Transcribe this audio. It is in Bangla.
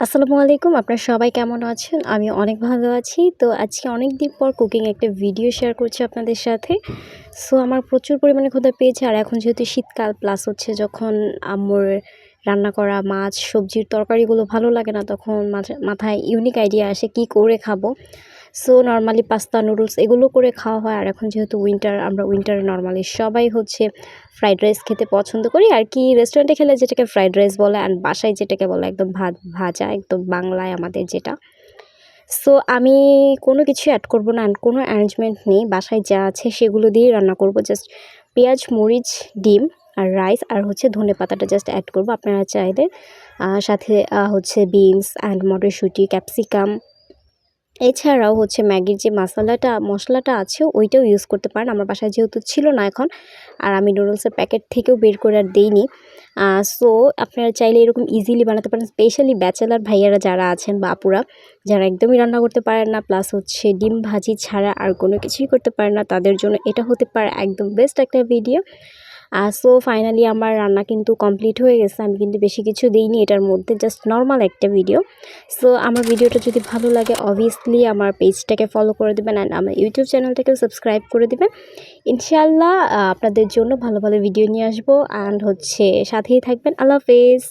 আসসালামু আলাইকুম, আপনারা সবাই কেমন আছেন? আমি অনেক ভালো আছি। তো আজকে অনেক দিন পর কুকিং একটা ভিডিও শেয়ার করছি আপনাদের সাথে। সো আমার প্রচুর পরিমাণে ক্ষুধা পেয়েছে, আর এখন যেহেতু শীতকাল প্লাস হচ্ছে যখন আম্মুর রান্না করা মাছ, সবজির তরকারিগুলো ভালো লাগে না, তখন মাথায় ইউনিক আইডিয়া আসে কি করে খাবো। সো নরমালি পাস্তা, নুডলস এগুলো করে খাওয়া হয়। আর এখন যেহেতু আমরা উইন্টারে নরমালি সবাই হচ্ছে ফ্রাইড রাইস খেতে পছন্দ করি আর কি। রেস্টুরেন্টে খেলে যেটাকে ফ্রাইড রাইস বলে, অ্যান্ড বাসায় যেটাকে বলে একদম ভাত ভাজা, একদম বাংলায় আমাদের যেটা। সো আমি কোনো কিছু অ্যাড করব না, অ্যান্ড কোনো অ্যারেঞ্জমেন্ট নেই। বাসায় যা আছে সেগুলো দিয়েই রান্না করব। জাস্ট পেঁয়াজ, মরিচ, ডিম আর রাইস আর হচ্ছে ধনেপাতাটা জাস্ট অ্যাড করব। আপনারা চাইলে সাথে হচ্ছে বিনস অ্যান্ড মটরশুঁটি, ক্যাপসিকাম, এছাড়াও হচ্ছে ম্যাগির যে মশলাটা আছে ওইটাও ইউজ করতে পারেন। আমার বাসায় যেহেতু ছিল না এখন, আর আমি নুডলসের প্যাকেট থেকেও বের করে আর দেইনি। সো আপনারা চাইলে এরকম ইজিলি বানাতে পারেন, স্পেশালি ব্যাচেলার ভাইয়ারা যারা আছেন বা আপুরা যারা একদমই রান্না করতে পারেন না, প্লাস হচ্ছে ডিম ভাজি ছাড়া আর কোনো কিছুই করতে পারেন না, তাদের জন্য এটা হতে পারে একদম বেস্ট একটা ভিডিও। সো ফাইনালি আমার রান্না কিন্তু কমপ্লিট হয়ে গেছে। আমি কিন্তু বেশি কিছু দিইনি এটার মধ্যে, জাস্ট নর্মাল একটা ভিডিও। সো আমার ভিডিওটা যদি ভালো লাগে অবভিয়াসলি আমার পেজটাকে ফলো করে দেবেন, অ্যান্ড আমার ইউটিউব চ্যানেলটাকেও সাবস্ক্রাইব করে দেবেন। ইনশাআল্লাহ আপনাদের জন্য ভালো ভালো ভিডিও নিয়ে আসবো, অ্যান্ড হচ্ছে সাথেই থাকবেন। আল্লাহ হাফেজ।